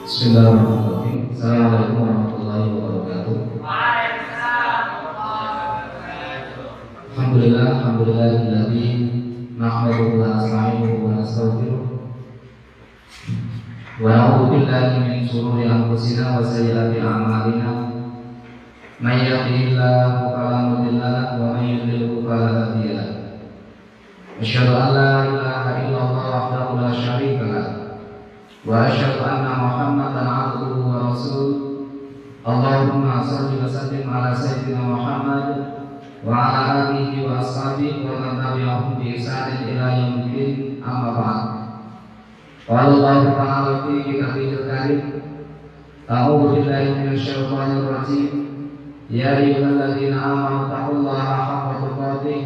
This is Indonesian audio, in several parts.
Bismillahirrahmanirrahim. Assalamualaikum warahmatullahi wabarakatuh. Alhamdulillahilladzi nahmaduhu wa nasta'inuhu wa nastaghfiruh wa na'udzu billahi min shururi anfusina wa sayyiati a'malina. May yahdihillahu fala mudilla lahu wa may yudlil fala hadiya lahu. Asyhadu an la ilaha illallah wahdahu la syarika lahu wa asyhadu anna Muhammadan abduhu wa rasuluh. Allahumma shalli wa sallim ala sayyidina Muhammad wa ala alihi wa ashabihi wa man tabi'ahum bi ihsanin ila yaumil amma ba'd. Qala Allah ta'ala fi kitabihil karim, a'udzu billahi minasy syaithanir rajim. Ya ayyuhalladzina amanu taqullaha haqqa tuqatih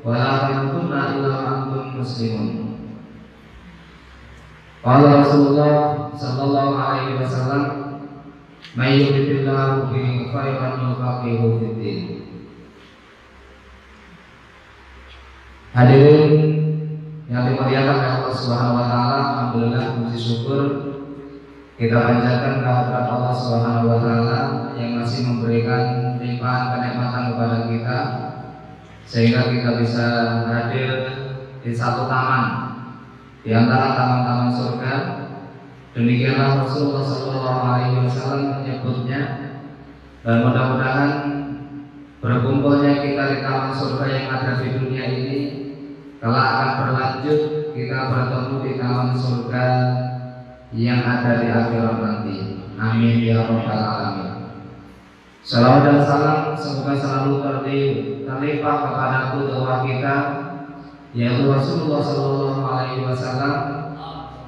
wa la tamutunna illa wa antum muslimun. Qala Rasulullah sallallahu alaihi wasallam, may yuridillahu bihi khairan yufaqihuhu fid-din. Hadirin yang dimuliakan oleh Allah Subhanahu wa taala, alhamdulillah puji syukur kita panjatkan kehadirat Allah Subhanahu wa taala yang masih memberikan limpahan kenikmatan kepada kita sehingga kita bisa hadir di satu taman di antara taman-taman surga. Demikianlah Rasulullah SAW menyebutnya, dan mudah-mudahan berkumpulnya kita di taman surga yang ada di dunia ini kelak akan berlanjut kita bertemu di taman surga yang ada di akhirat nanti. Amin ya rabbal alamin. Salawat dan salam semoga selalu terlimpah kepada qudwah kita yaitu Rasulullah Sallallahu Alaihi Wasallam.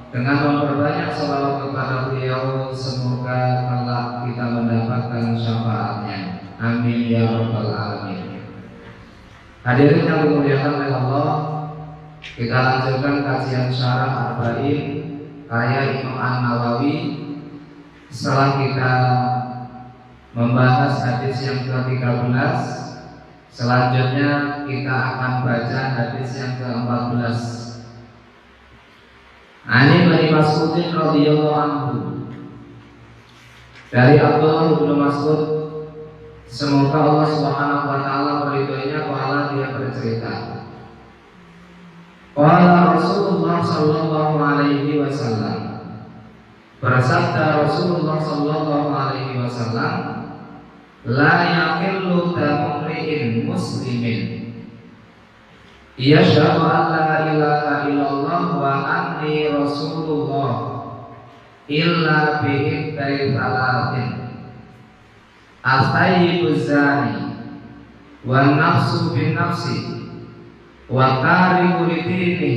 Dengan memperbanyak salawat kepada beliau, semoga Allah kita mendapatkan syafaatnya. Amin ya rabbal alamin. Hadirin yang dimuliakan oleh Allah, kita lanjutkan kajian syarah Arba'in karya Imam An-Nawawi. Setelah kita membahas hadis yang ke-13, selanjutnya kita akan baca hadis yang ke-14. Ani bin Mas'ud radhiyallahu anhu, dari Abdullah bin Mas'ud, semoga Allah Subhanahu wa taala meridhoinya, qala dia bercerita, qala Rasulullah sallallahu alaihi wasallam, bersabda Rasulullah sallallahu alaihi wasallam, la yaqillu damri'in muslimin yashhadu an la ilaha illallah wa anni rasulullah illa bi ihda'i thalathin, at-tayyibuz zani wa nafsu bin nafsi wa tariku lidini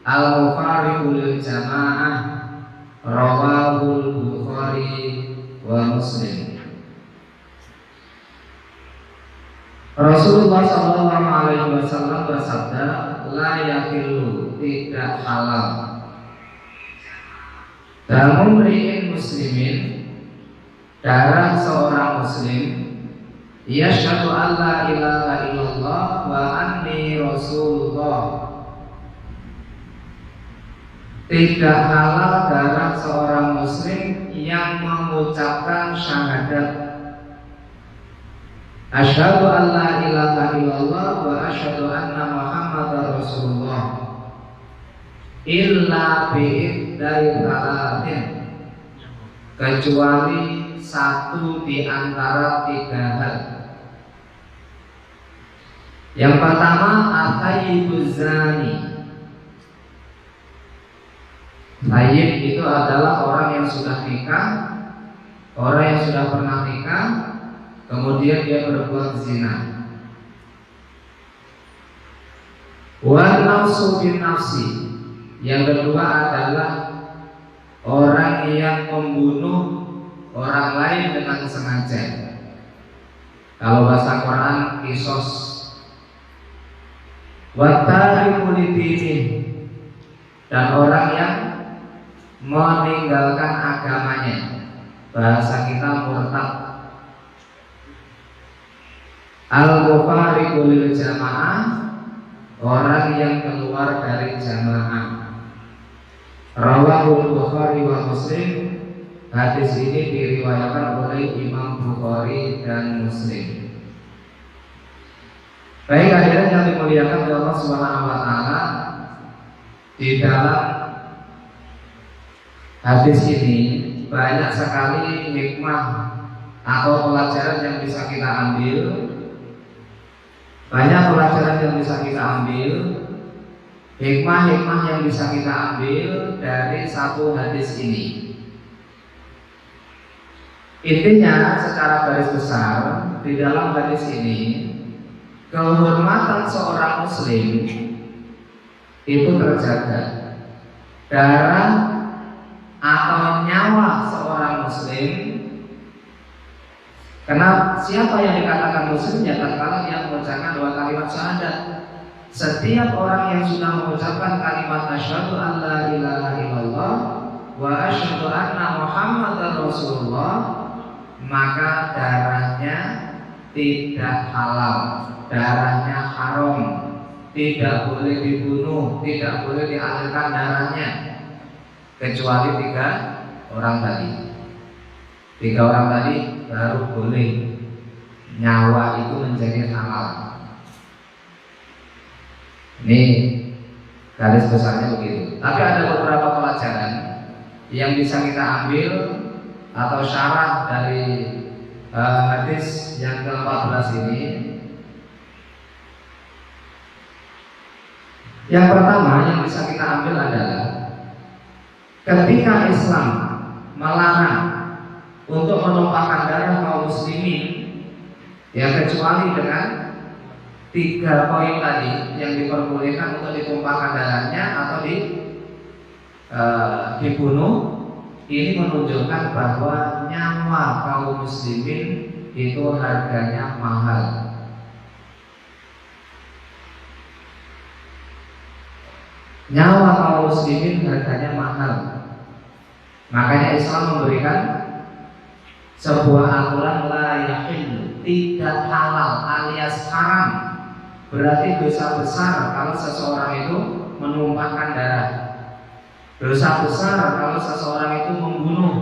al-mufariqu lil jamaah, rawahul Bukhari wa Muslim. Rasulullah Sallallahu Alaihi Wasallam bersabda, la yakilu, tidak halal, damu mri'in muslimin, darah seorang muslim, yashhadu an la ilaha illallah wa anni rasulullah, tidak halal darah seorang muslim yang mengucapkan syahadat asyhadu an la ilaha illallah wa asyhadu anna Muhammadar Rasulullah illa bi'idda'i thalathin, kecuali satu di antara tiga hal. Yang pertama, at-tayyibuz zani. Tayyib itu adalah orang yang sudah nikah, orang yang sudah pernah nikah, kemudian dia berbuat zina. Wa nafsu bin nafsi, yang kedua adalah orang yang membunuh orang lain dengan sengaja. Kalau bahasa Quran, kisos. Wa tariku lidini, dan orang yang meninggalkan agamanya, bahasa kita murtad. Al-mufariqu lil jamaah, orang yang keluar dari jamaah. Rawahul Bukhari wa Muslim, Hadis ini diriwayatkan oleh Imam Bukhari dan Muslim. Baik hadirin yang dimuliakan oleh Allah Subhanahu wa taala, di dalam hadis ini banyak sekali hikmah atau pelajaran yang bisa kita ambil. Banyak pelajaran yang bisa kita ambil, hikmah-hikmah yang bisa kita ambil dari satu hadis ini. Intinya secara garis besar di dalam hadis ini, kehormatan seorang muslim itu terjaga. Darah atau nyawa seorang muslim, karena siapa yang dikatakan muslim ya tatkala yang mengucapkan dua kalimat syahadat. Setiap orang yang sudah mengucapkan kalimat asyhadu an la ilaha illallah wa asyhadu anna muhammadar rasulullah, maka darahnya tidak halal, darahnya haram, tidak boleh dibunuh, tidak boleh dialirkan darahnya, kecuali 3 orang tadi. 3 orang tadi baru boleh nyawa itu menjadi halal. Ini garis besarnya begitu. Tapi ada beberapa pelajaran yang bisa kita ambil atau syarah dari hadis yang ke-14 ini. Yang pertama yang bisa kita ambil adalah ketika Islam melarang untuk menumpahkan darah kaum muslimin, ya kecuali dengan 3 poin tadi yang diperbolehkan untuk ditumpahkan darahnya atau dibunuh. Ini menunjukkan bahwa nyawa kaum muslimin itu harganya mahal. Nyawa kaum muslimin harganya mahal. Makanya Islam memberikan sebuah aturan la yahillu, tidak halal alias haram. Berarti dosa besar kalau seseorang itu menumpahkan darah. Dosa besar kalau seseorang itu membunuh.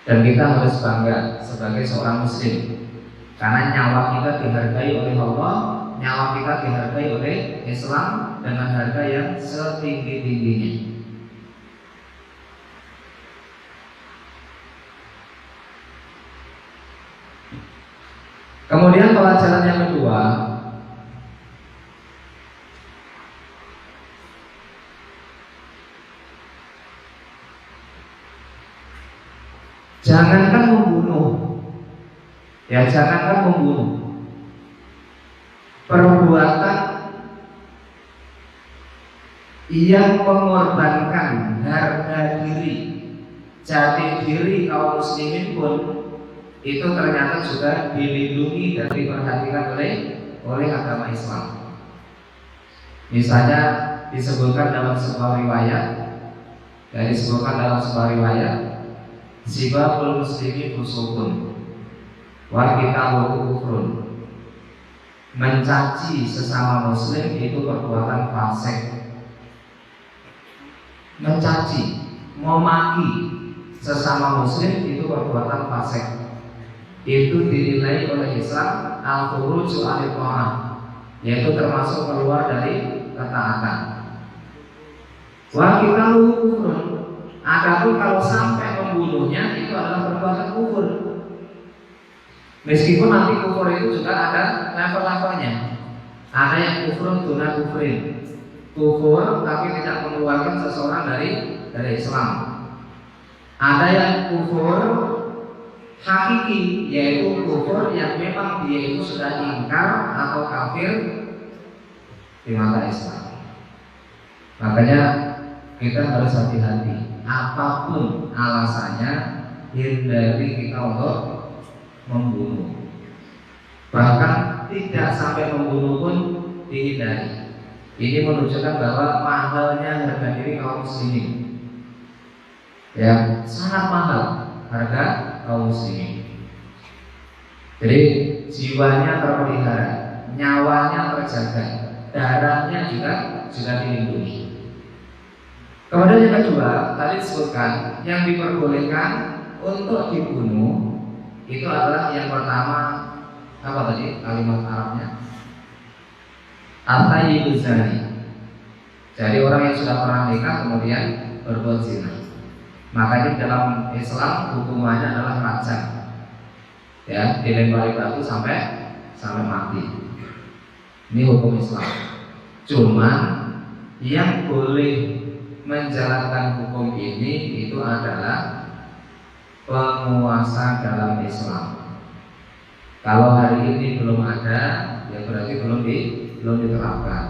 Dan kita harus bangga sebagai seorang muslim, karena nyawa kita dihargai oleh Allah, nyawa kita dihargai oleh Islam dengan harga yang setinggi-tingginya. Kemudian pelajaran yang kedua, jangankan membunuh, ya jangankan membunuh, perbuatan yang mengorbankan harga diri, jati diri kaum muslimin pun itu ternyata juga dilindungi dan diperhatikan oleh agama Islam. Misalnya disebutkan dalam sebuah riwayat, sibabul muslimi fusukun wa qitaluhu kufrun. Mencaci sesama muslim itu perbuatan fasik. Mencaci, memaki sesama muslim itu perbuatan fasik. Itu dinilai oleh Islam al-khuruju anil ta'ah, yaitu termasuk keluar dari ketaatan. Wa qitaluhu kufrun. Adapun kalau sampai membunuhnya itu adalah perbuatan kufur. Meskipun nanti kufur itu juga ada level-levelnya. Ada yang kufur duna kufrin, kufur tapi tidak mengeluarkan seseorang dari Islam. Ada yang kufur hakiki, yaitu kufur yang memang dia itu sudah ingkar atau kafir di mata Islam. Makanya kita harus hati-hati, apapun alasannya, hindari kita untuk membunuh. Bahkan tidak sampai membunuh pun dihindari. Ini menunjukkan bahwa mahalnya harga diri kaum muslimin, ya sangat mahal harga kaum muslimin. Jadi jiwanya terpelihara, nyawanya terjaga, darahnya juga dilindungi. Kemudian yang kedua, tadi disebutkan yang diperbolehkan untuk dibunuh itu adalah yang pertama apa tadi kalimat Arabnya? At-tayyibuz zani. Jadi orang yang sudah pernah nikah kemudian berbuat zina. Makanya dalam Islam hukumannya adalah rajam. Ya, dilempari batu sampai mati. Ini hukum Islam. Cuman yang boleh menjalankan hukum ini itu adalah penguasa dalam Islam. Kalau hari ini belum ada, ya berarti belum diterapkan.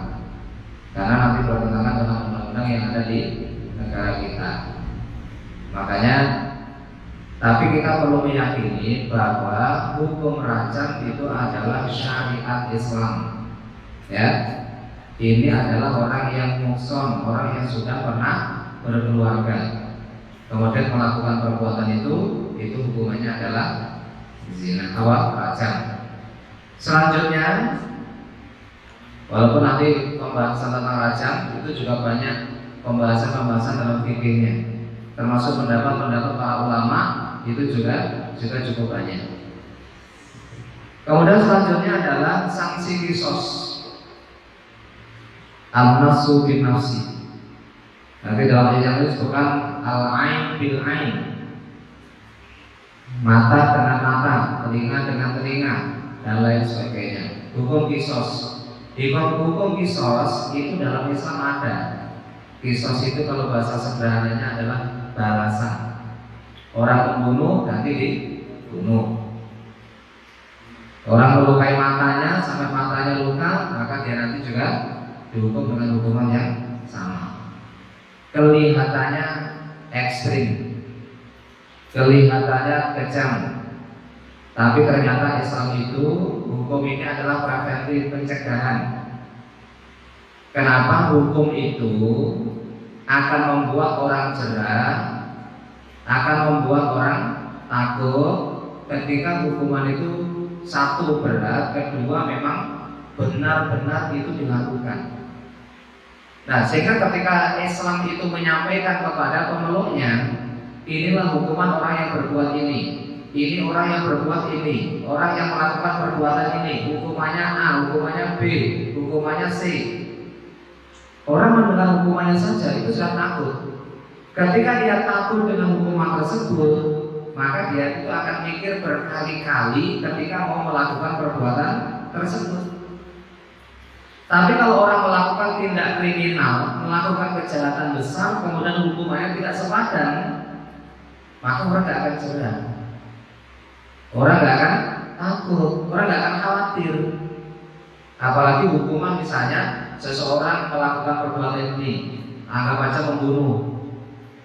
Karena nanti bertentangan dengan undang-undang yang ada di negara kita. Makanya, tapi kita perlu meyakini bahwa hukum rajam itu adalah syariat Islam. Ya. Ini adalah orang yang muhson, orang yang sudah pernah berkeluarga, kemudian melakukan perbuatan itu hukumannya adalah zina atau rajam. Selanjutnya, walaupun nanti pembahasan tentang rajam itu juga banyak pembahasan dalam fikihnya, termasuk pendapat para ulama itu juga cukup banyak. Kemudian selanjutnya adalah sanksi kisos. An-nafsu bin nafsi. Nanti dalam ayat yang disebutkan al-ain bil ain. Mata dengan mata, telinga dengan telinga, dan lain sebagainya. Hukum kisos. Hukum kisos itu dalam Islam ada. Kisos itu kalau bahasa sederhananya adalah balasan. Orang membunuh nanti dibunuh. Orang melukai matanya sampai matanya luka, maka dia nanti juga dihukum dengan hukuman yang sama. Kelihatannya ekstrim, kelihatannya kejam, tapi ternyata Islam itu hukum ini adalah preventif, pencegahan. Kenapa hukum itu akan membuat orang jerah, akan membuat orang takut ketika hukuman itu satu berat, kedua memang benar-benar itu dilakukan. Nah, sehingga ketika Islam itu menyampaikan kepada pemeluknya, inilah hukuman orang yang berbuat ini orang yang berbuat ini, orang yang melakukan perbuatan ini, hukumannya A, hukumannya B, hukumannya C. Orang mendengar hukumannya saja itu sudah takut. Ketika dia takut dengan hukuman tersebut, maka dia itu akan mikir berkali-kali ketika mau melakukan perbuatan tersebut. Tapi kalau orang melakukan tindak kriminal, melakukan kejahatan besar, kemudian hukumannya tidak sepadan, maka orang tidak akan jerah, orang tidak akan takut, orang tidak akan khawatir. Apalagi hukuman misalnya seseorang melakukan perbuatan ini, anggap aja membunuh,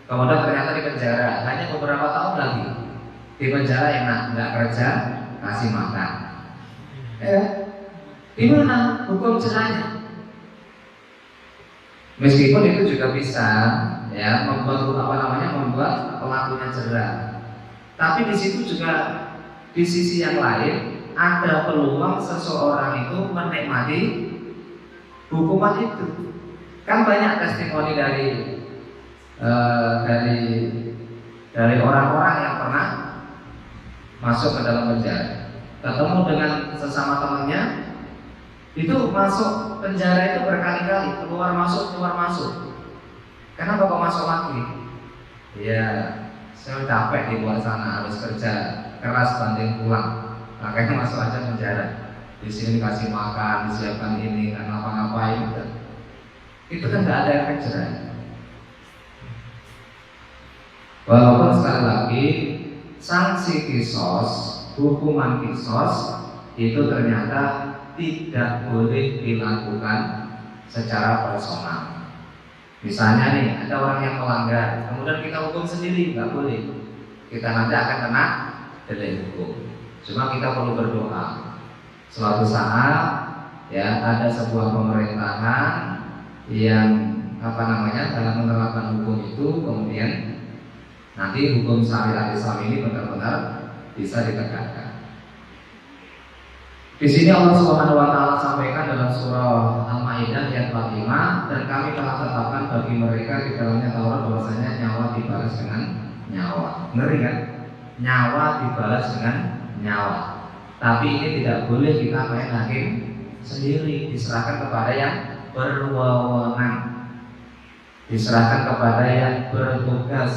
kemudian ternyata di penjara hanya beberapa tahun lagi. Di penjara enak, nggak kerja, kasih makan. Di mana hukum jerahnya? Meskipun itu juga bisa ya membuat pelakunya jerah. Tapi di situ juga di sisi yang lain ada peluang seseorang itu menikmati hukuman itu. Kan banyak testimoni dari orang-orang yang pernah masuk ke dalam penjara, ketemu dengan sesama temannya. Itu masuk penjara itu berkali-kali, keluar masuk. Kenapa kok masuk lagi? Ya, saya capek di luar sana, harus kerja keras banting pulang. Makanya masuk aja penjara. Di sini dikasih makan, disiapkan ini, kan ngapa-ngapain. Itu kan nggak ada efek jerah. Walaupun sekali lagi sanksi kisos, hukuman kisos itu ternyata tidak boleh dilakukan secara personal. Misalnya nih, ada orang yang melanggar, kemudian kita hukum sendiri, nggak boleh. Kita nanti akan kena delik hukum. Cuma kita perlu berdoa. Suatu saat, ya ada sebuah pemerintahan yang dalam menerapkan hukum itu, kemudian nanti hukum syariat Islam ini benar-benar bisa ditegakkan. Di sini Allah Subhanahu wa taala sampaikan dalam surah Al-Maidah ayat 45, dan kami telah tetapkan bagi mereka di dalamnya Taurat bahwasanya nyawa dibalas dengan nyawa. Ngeri kan? Nyawa dibalas dengan nyawa. Tapi ini tidak boleh kita main hakim sendiri, diserahkan kepada yang berwenang, diserahkan kepada yang bertugas,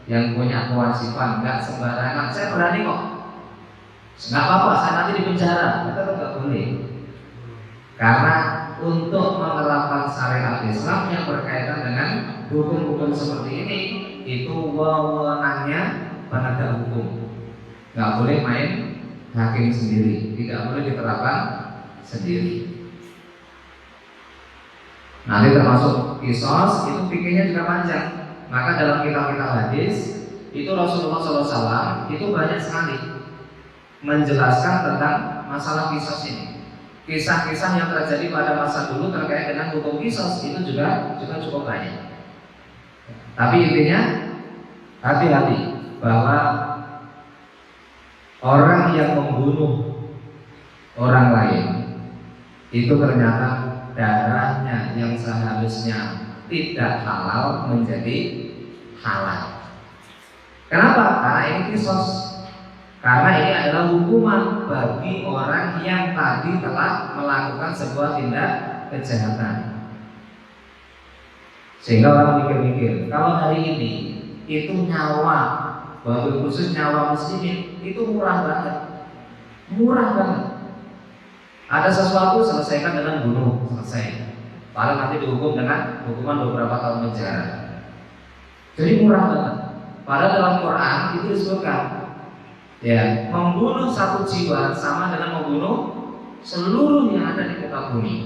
yang punya kewajiban. Nggak sembarangan, saya berani kok, nggak apa-apa, saya nanti di penjara, itu nggak boleh. Karena untuk menerapkan syariat Islam yang berkaitan dengan hukum-hukum seperti ini, itu wewenangnya penegak hukum. Nggak boleh main hakim sendiri, tidak boleh diterapkan sendiri. Nanti termasuk kisos, itu fikihnya juga panjang. Maka dalam kitab-kitab hadis itu Rasulullah SAW itu banyak sekali menjelaskan tentang masalah kisos ini. Kisah-kisah yang terjadi pada masa dulu terkait dengan hukum kisos itu juga cukup banyak. Tapi intinya hati-hati bahwa orang yang membunuh orang lain itu ternyata darahnya yang seharusnya tidak halal menjadi halal. Kenapa? Karena ini kisos. Karena ini adalah hukuman bagi orang yang tadi telah melakukan sebuah tindak kejahatan. Sehingga orang mikir-mikir, kalau hari ini itu nyawa, wabil khusus nyawa muslimin, itu murah banget. Murah banget. Ada sesuatu selesaikan dengan bunuh, selesai. Paling nanti dihukum dengan hukuman beberapa tahun penjara. Jadi murah banget. Padahal dalam Quran itu disebutkan, ya, membunuh satu jiwa sama dengan membunuh seluruh yang ada di muka bumi.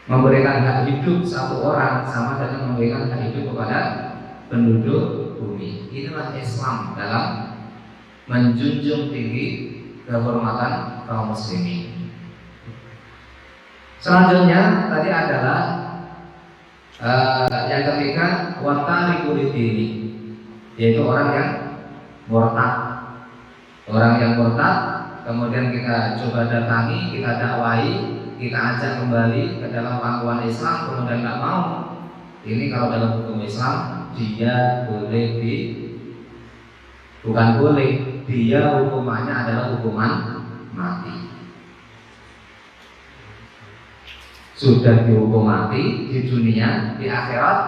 Memberikan hak hidup satu orang sama dengan memberikan hak hidup kepada penduduk bumi. Inilah Islam dalam menjunjung tinggi kehormatan kaum muslimin. Selanjutnya tadi adalah yang ketiga, watariku lidini, yaitu orang yang murtad. Orang yang murtad kemudian kita coba datangi, kita dakwahi, kita ajak kembali ke dalam pangkuan Islam, kemudian nggak mau. Ini kalau dalam hukum Islam dia boleh bukan boleh, dia hukumannya adalah hukuman mati. Sudah dihukum mati di dunia, di akhirat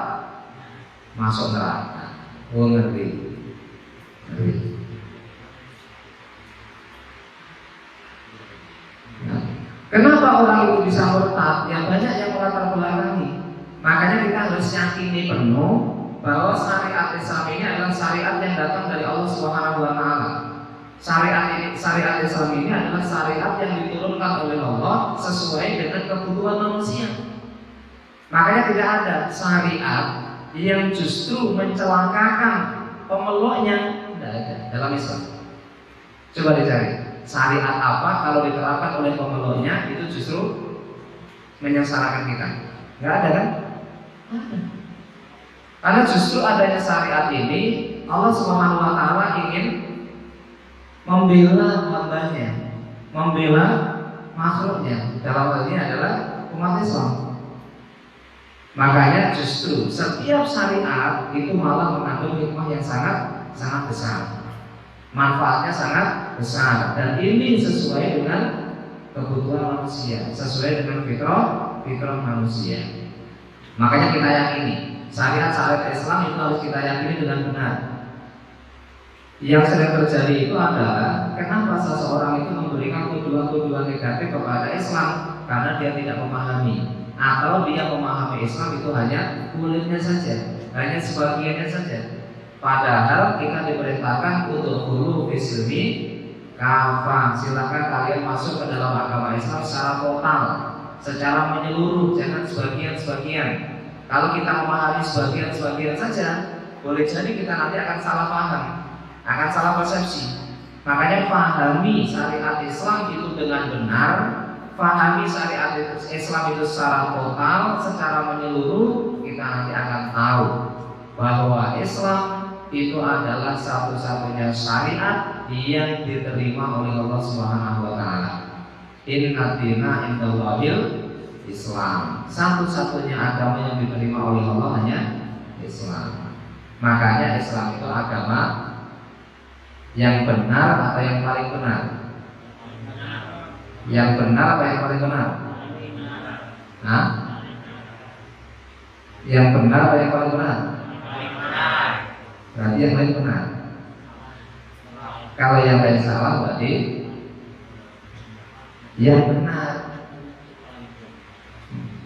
masuk neraka. Oh, ngerti. Nah, kenapa orang itu bisa murtad? Yang banyak yang melatar belakangi. Makanya kita harus yakini penuh bahwa syariat Islam ini adalah syariat yang datang dari Allah Subhanahu wa taala. Syariat Islam ini adalah syariat yang diturunkan oleh Allah sesuai dengan kebutuhan manusia. Makanya tidak ada syariat yang justru mencelakakan pemeluknya. Tidak ada dalam Islam. Coba dicari syariat apa kalau diterapkan oleh pemeluknya itu justru menyengsarakan kita. Nggak ada kan? Ada. Karena justru adanya syariat ini Allah Subhanahu wa taala ingin membela hambanya, membela makhluknya. Dalam hal ini adalah umat Islam. Makanya justru setiap syariat itu malah mengandung hikmah yang sangat besar, manfaatnya sangat besar, dan ini sesuai dengan kebutuhan manusia, sesuai dengan fitrah manusia. Makanya kita yakini syariat Islam itu harus kita yakini dengan benar. Yang sering terjadi itu adalah kenapa seseorang itu memberikan tuduhan-tuduhan negatif kepada Islam karena dia tidak memahami, atau dia memahami Islam itu hanya kulitnya saja, hanya sebagiannya saja. Padahal kita diperintahkan untuk hulu fisilmi kafah, silakan kalian masuk ke dalam agama Islam secara total, secara menyeluruh, jangan sebagian-sebagian. Kalau kita memahami sebagian-sebagian saja, boleh jadi kita nanti akan salah paham, akan salah persepsi. Makanya pahami syariat Islam itu dengan benar, pahami syariat Islam itu secara total, secara menyeluruh. Kita nanti akan tahu bahwa Islam itu adalah satu-satunya syariat yang diterima oleh Allah Subhanahu wa taala. Inna dina indallahil Islam. Satu-satunya agama yang diterima oleh Allah hanya Islam. Makanya Islam itu agama yang benar atau yang paling benar? Yang benar apa yang paling benar? Hah? Yang benar apa yang paling benar? Berarti yang lain benar. Kalau yang lain salah berarti yang benar.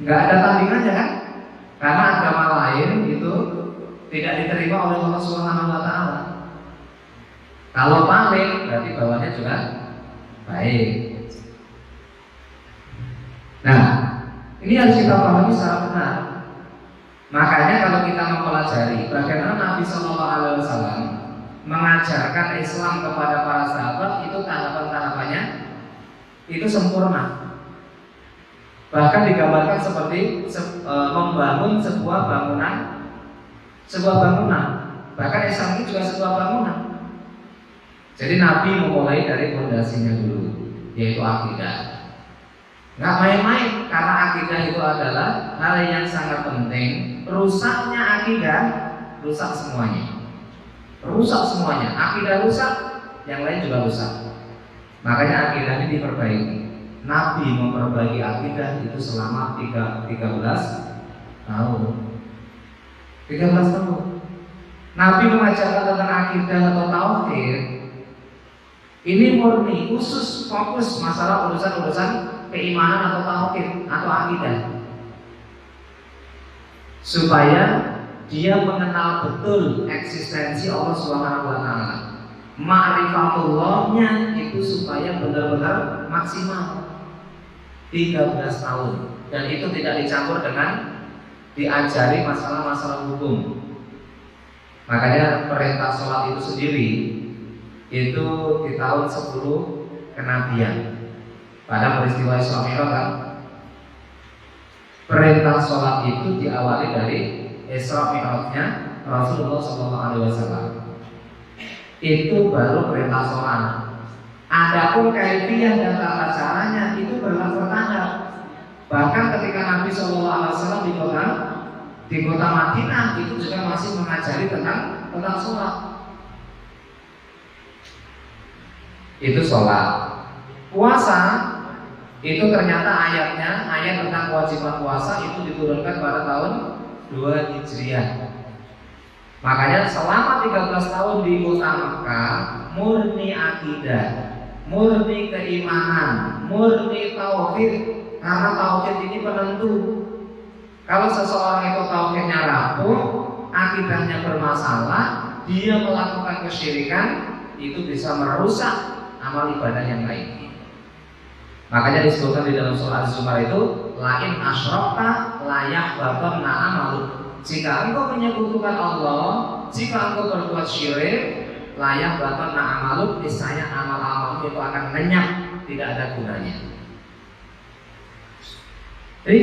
Nggak ada tandingannya kan? Karena agama lain itu tidak diterima oleh Allah Subhanahu wa taala. Kalau paling berarti bawahnya juga baik. Nah, ini harus kita pahami secara benar. Makanya kalau kita mempelajari bagaimana Nabi Shallallahu Alaihi Wasallam mengajarkan Islam kepada para sahabat, itu tahapan-tahapannya itu sempurna. Bahkan digambarkan seperti membangun sebuah bangunan. Bahkan Islam ini juga sebuah bangunan. Jadi Nabi memulai dari fondasinya dulu, yaitu akidah. Nggak main-main, karena akidah itu adalah hal yang sangat penting. Rusaknya akidah, rusak semuanya. Akidah rusak, yang lain juga rusak. Makanya akidah ini diperbaiki. Nabi memperbaiki akidah itu selama 13 tahun. 13 tahun. Nabi mengajarkan tentang akidah atau tauhid. Ini murni, khusus fokus masalah urusan keimanan atau tauhid atau akidah, supaya dia mengenal betul eksistensi Allah Subhanahu wa taala. Ma'rifatullahnya itu supaya benar-benar maksimal 13 tahun, dan itu tidak dicampur dengan diajari masalah-masalah hukum. Makanya perintah sholat itu sendiri itu di tahun 10 kenabian. Pada peristiwa Isra Mi'raj kan, perintah sholat itu diawali dari Isra Mi'rajnya Rasulullah SAW. Itu baru perintah sholat. Adapun kaifiyah dan tata caranya itu bertahap. Bahkan ketika Nabi SAW di kota Madinah itu juga masih mengajari tentang sholat. Itu sholat. Puasa itu ternyata ayat tentang kewajiban puasa itu diturunkan pada tahun 2 Hijriah. Makanya selama 13 tahun di kota Mekah murni akidah, murni keimanan, murni tauhid. Karena tauhid ini penentu. Kalau seseorang itu tauhidnya rapuh, akidahnya bermasalah, dia melakukan kesyirikan, itu bisa merusak amal ibadah yang lain. Makanya disebutkan di dalam surah Az-Zumar itu, lain asyrakta layak baton na'amaluk. Jika engkau menyekutukan Allah, jika engkau berbuat syirik, layak baton na'amaluk, niscaya amal-amalmu itu akan lenyap, tidak ada gunanya. Jadi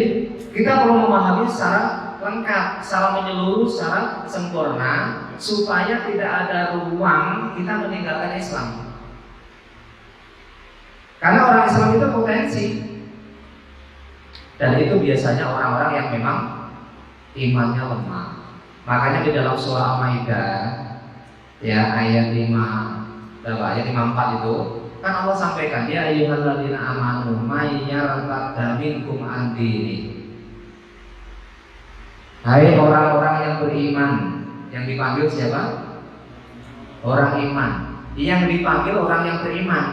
kita perlu memahami secara lengkap, secara menyeluruh, secara sempurna, supaya tidak ada ruang kita meninggalkan Islam. Karena orang Islam itu potensi, dan itu biasanya orang-orang yang memang imannya lemah. Makanya di dalam surah Al-Maidah, ya ayat 54 itu kan Allah sampaikan, ya ayyuhalladzina amanu may yartadda minkum an dini. Hai orang-orang yang beriman, yang dipanggil siapa? Orang iman. Yang dipanggil orang yang beriman,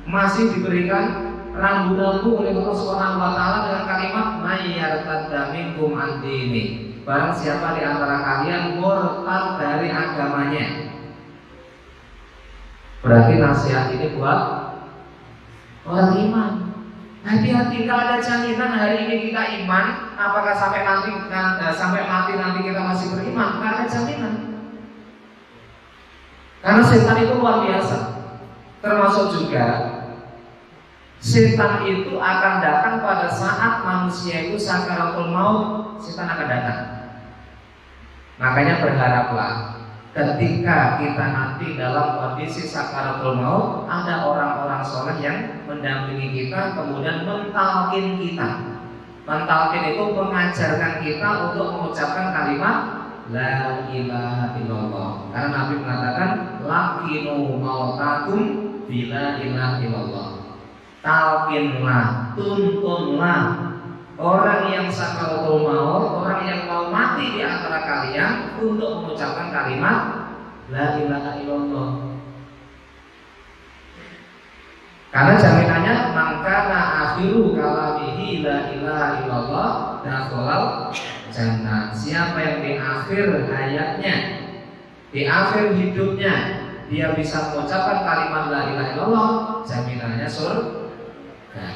masih diberikan rambu-rambu oleh Allah Subhanahu wa taala dengan kalimat may yartadda minkum an dini. Barang siapa di antara kalian murtad dari agamanya. Berarti nasihat ini buat orang iman. Hati-hati, kalau ada jaminan hari ini kita iman, apakah sampai mati nanti kita masih beriman? Tidak ada jaminan. Karena setan itu luar biasa. Termasuk juga setan itu akan datang pada saat manusia itu sakaratul maut, setan akan datang. Makanya berharaplah ketika kita nanti dalam kondisi sakaratul maut, ada orang-orang soleh yang mendampingi kita, kemudian mentalkin kita. Mentalkin itu mengajarkan kita untuk mengucapkan kalimat la ilaha illallah. Karena Nabi mengatakan lakinu mautakum bila ilaha illallah. Talkinlah, tuntunlah orang yang sakaratul maut, orang yang mau mati di antara kalian untuk mengucapkan kalimat la ilaha illallah. Karena jaminannya mangkana akhiru kalamihi la ilaha illallah dakhalal jannah. Siapa yang di akhir hayatnya, di akhir hidupnya dia bisa mengucapkan kalimat la ilaha illallah, jaminannya surga.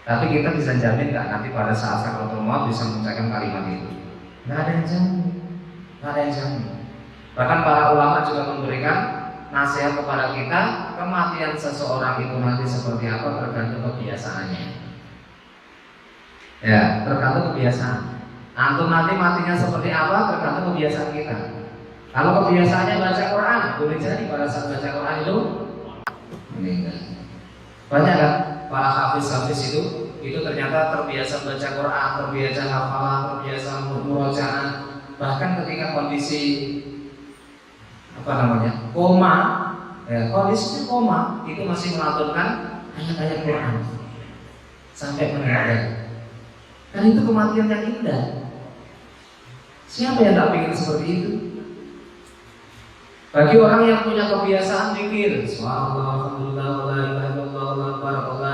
Tapi kita bisa jamin nggak nanti pada saat sakaratul maut bisa mengucapkan kalimat itu? Nggak ada yang jamin, nggak ada yang jamin. Bahkan para ulama juga memberikan nasihat kepada kita, kematian seseorang itu nanti seperti apa tergantung kebiasaannya. Ya, tergantung kebiasaan. Antum nanti matinya seperti apa tergantung kebiasaan kita. Kalau kebiasaannya baca Quran, boleh jadi pada saat baca Quran itu meninggal. Banyak kan para hafiz-hafiz itu ternyata terbiasa baca Quran, terbiasa hafalan, terbiasa murojaah. Bahkan ketika kondisi koma, kondisi koma itu masih melantunkan ayat-ayat Quran sampai meninggal. Dan itu kematian yang indah. Siapa yang tak ingin seperti itu? Bagi orang yang punya kebiasaan zikir, subhanallah, alhamdulillah, la ilaha illallah, la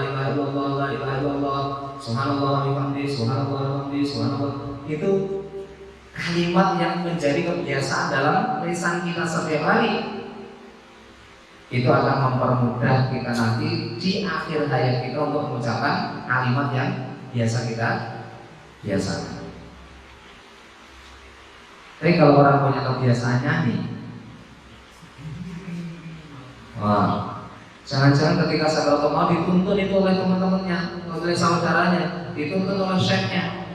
ilaha illallah, la ilaha illallah, subhanallah wa bihamdihi, subhanallah wa bihamdihi, subhanallah, itu kalimat yang menjadi kebiasaan dalam lisan kita setiap hari. Itu akan mempermudah kita nanti di akhir hayat kita untuk mengucapkan kalimat yang biasa kita biasakan. Tapi kalau orang punya kebiasaan nyanyi, wah, jangan-jangan ketika sakaratul maut dituntun itu oleh teman-temannya, oleh saudaranya, dituntun oleh syekhnya.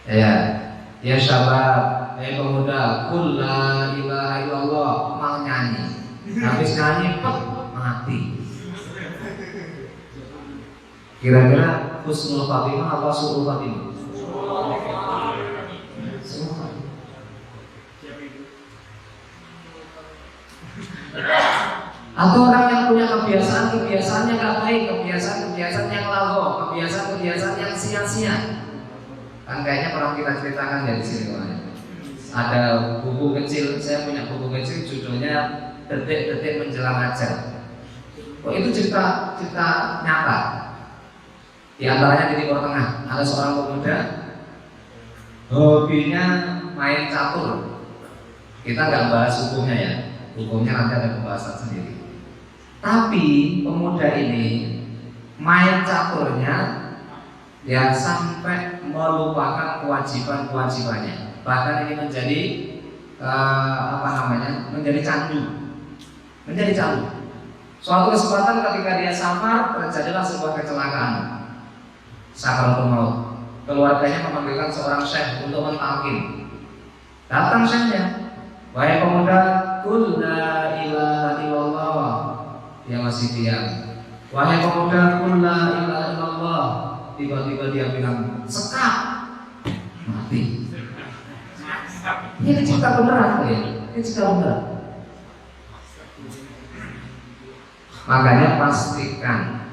Ya syabab, pemuda, kul la ilaha illallah, mau nyanyi. Habis nyanyi, mati. Kira-kira husnul khatimah apa su'ul khatimah? Atau orang yang punya kebiasaan yang gak baik, kebiasaan yang lago, kebiasaan yang sia-sia. Kan kayaknya pernah kita ceritakan ya di sini kemarin. Ada buku kecil, saya punya buku kecil judulnya Detik-detik Menjelang Ajal. Oh, itu cerita nyata. Di antaranya di Timur Tengah ada seorang pemuda, hobinya main catur. Kita nggak bahas hukumnya ya, hukumnya nanti ada pembahasan sendiri. Tapi pemuda ini main caturnya ya sampai melupakan kewajiban-kewajibannya. Bahkan ini menjadi menjadi candu. Suatu kesempatan ketika dia safar, terjadilah sebuah kecelakaan sakaratul maut. Keluarganya memanggilkan seorang syekh untuk mentalkin. Datang syekhnya, wahai pemuda, kul la ilaha illallah. Dia masih diam. Wahai pemuda, kul la ilaha illallah. Tiba-tiba dia bilang, sekap, mati. Ini cerita beneran ya? Ini cerita beneran. Makanya pastikan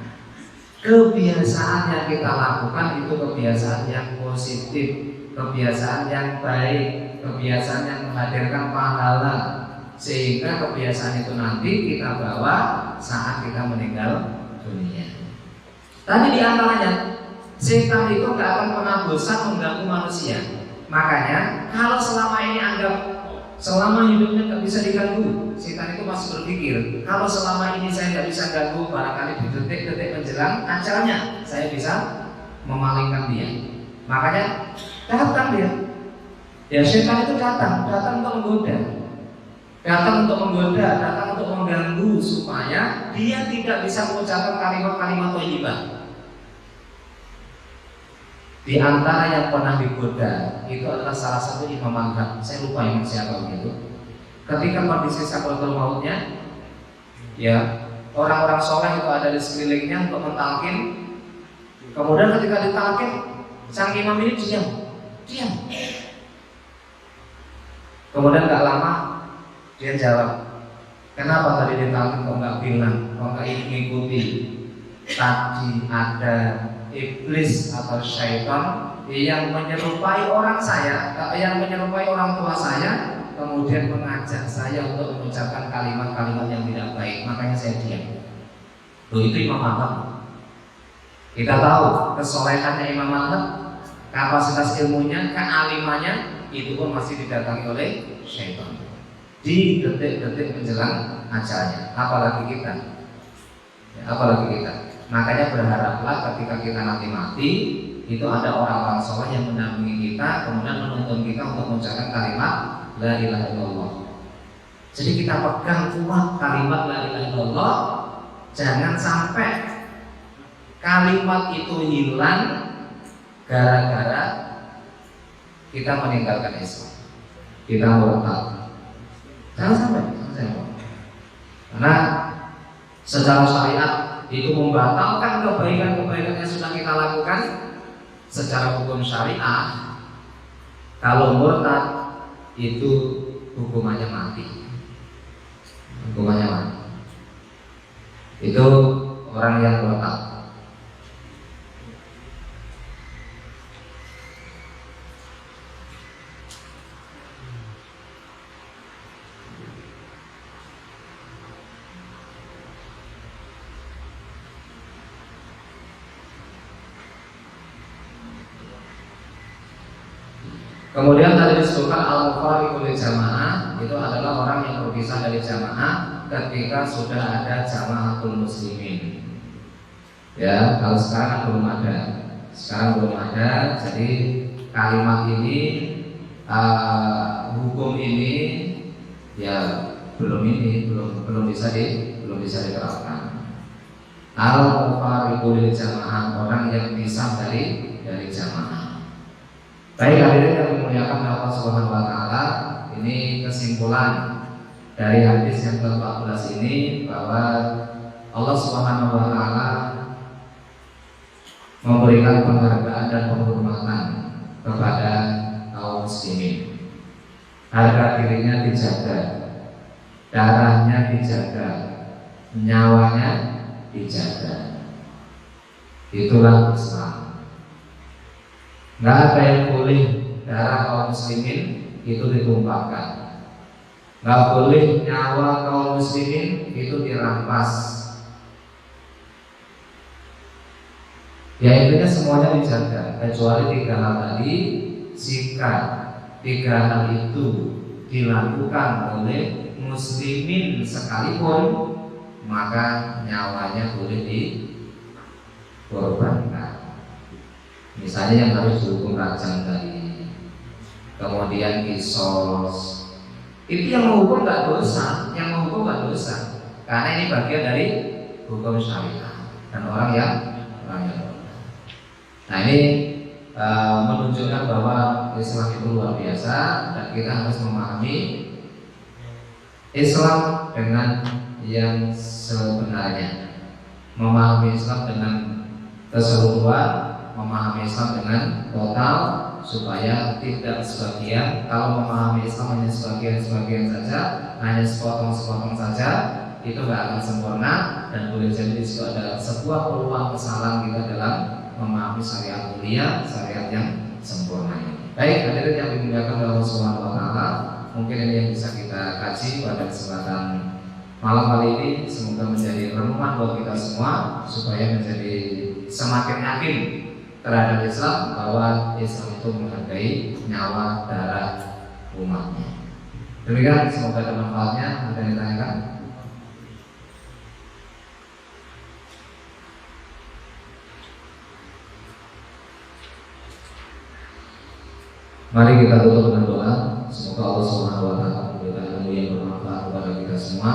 kebiasaan yang kita lakukan itu kebiasaan yang positif, kebiasaan yang baik, kebiasaan yang menghadirkan pahala, sehingga kebiasaan itu nanti kita bawa saat kita meninggal dunia. Tadi diantaranya, setan itu gak akan pernah bosan mengganggu manusia. Makanya kalau selama ini anggap selama hidupnya gak bisa diganggu, setan itu masih berpikir, kalau selama ini saya gak bisa ganggu, barangkali di detik-detik menjelang ajalnya saya bisa memalingkan dia. Makanya datang dia. Ya setan itu datang untuk menggoda, datang untuk mengganggu supaya dia tidak bisa mengucapkan kalimat-kalimat thayyibah. Di antara yang pernah digoda itu adalah salah satu imam mazhab. Saya lupa imam siapa begitu. Ketika kondisi sakaratul mautnya, ya orang-orang soleh itu ada di sekelilingnya untuk mentalkin. Kemudian ketika ditalkin, sang imam ini diam. Kemudian gak lama dia jawab, kenapa tadi ditalkin kok nggak bilang, kok nggak mengikuti? Tadi ada iblis atau syaitan yang menyerupai orang saya, yang menyerupai orang tua saya, kemudian mengajak saya untuk mengucapkan kalimat-kalimat yang tidak baik, makanya saya diam. Loh, itu imam mazhab. Kita tahu kesolehannya imam mazhab, kapasitas ilmunya, kealimannya itu pun masih didatangi oleh syaitan di detik-detik menjelang ajalnya. Apalagi kita, apalagi kita. Makanya berharaplah ketika kita nanti mati, itu ada orang-orang soleh yang mendampingi kita, kemudian menuntun kita untuk mengucapkan kalimat la ilaha illallah. Jadi kita pegang kuat kalimat la ilaha illallah. Jangan sampai kalimat itu hilang gara-gara kita meninggalkan Islam, kita murtad. Jangan sampai. Karena secara syariat itu membatalkan kebaikan-kebaikan yang sudah kita lakukan. Secara hukum syariah, kalau murtad itu hukumannya mati. Hukumannya mati. Itu orang yang murtad. Kemudian tadi disebutkan al-mufariqu lil jamaah, itu adalah orang yang berpisah dari jamaah ketika sudah ada jamaatul muslimin. Ya, kalau sekarang belum ada. Sekarang belum ada. Jadi kalimat ini, hukum ini, ya belum bisa diterapkan. Al-mufariqu lil jamaah, orang yang pisah dari jamaah. Baik hadirin yang dimuliakan Allah Subhanahu wa taala, ini kesimpulan dari hadis yang ke-14 ini bahwa Allah Subhanahu wa taala memberikan penghargaan dan penghormatan kepada kaum muslimin. Harga dirinya dijaga, darahnya dijaga, nyawanya dijaga. Itulah Islam. Nggak ada yang boleh darah kaum muslimin itu ditumpahkan. Nggak boleh nyawa kaum muslimin itu dirampas. Ya intinya semuanya dijaga, kecuali 3 hal tadi. Jika 3 hal itu dilakukan oleh muslimin sekalipun, maka nyawanya boleh dikorbankan. Misalnya yang harus dihukum rajam tadi, kemudian kisos, itu yang menghukum nggak dosa, karena ini bagian dari hukum syariah dan orang yang. Nah ini menunjukkan bahwa Islam itu luar biasa dan kita harus memahami Islam dengan yang sebenarnya, memahami Islam dengan keseluruhan, memahami Islam dengan total, supaya tidak sebagian. Kalau memahami Islam hanya sebagian saja, hanya sepotong saja, itu nggak akan sempurna dan boleh jadi itu adalah sebuah peluang kesalahan kita dalam memahami syariat mulia, syariat yang sempurna ini. Baik, hadirin yang dimuliakan oleh Allah Subhanahu wa taala, mungkin ini yang bisa kita kaji pada kesempatan malam kali ini. Semoga menjadi renungan buat kita semua supaya menjadi semakin yakin terhadap Islam, bahwa Islam itu menghargai nyawa darah umatnya. Demikian, semoga ada manfaatnya. Ada yang ditanyakan? Mari kita tutup dengan doa. Semoga Allah Subhanahu wa taala memberikan ilmu yang bermanfaat kepada kita semua.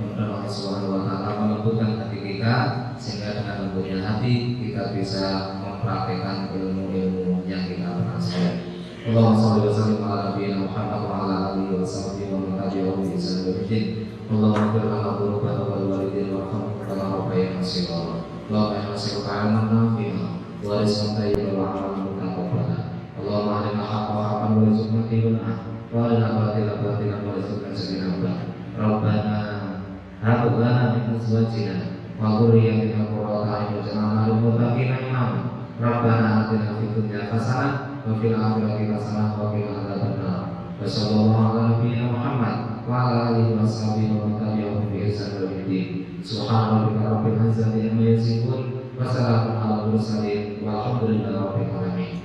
Mudah-mudahan Allah Subhanahu wa taala melembutkan hati kita, sehingga dengan lembutnya hati kita bisa mempraktikkan ilmu-ilmu yang kita pelajari. Allahumma shalli wa sallim ala nabiyyina Muhammad wa ala alihi wa sahbihi wa man tabi'ahum bi ihsan ila yaumil din. Allahumma ighfir lana dhunubana wal walidayna warhamhum kama rabbayana shaghira. Allahumma inna nas'aluka 'ilman nafi'an wa rizqan thayyiban wa 'amalan mutaqabbalan. Allahumma arina al-haqqa haqqan warzuqna ittiba'ah wa arina al-batila batilan warzuqna ijtinabah. Rabbana hab lana min azwajina wa dhurriyyatina qurrata a'yun waj'alna lil muttaqina imama. Rabbana atina fid dunya hasanah wa fil akhirati hasanah wa qina adzabannar. Wa sallallahu ala nabiyyina Muhammad wa ala alihi wa sahbihi wa man tabi'ahum bi ihsan ila yaumil din. Subhana rabbika rabbil izzati amma yasifun wa salamun ala mursalin walhamdulillahi rabbil alamin.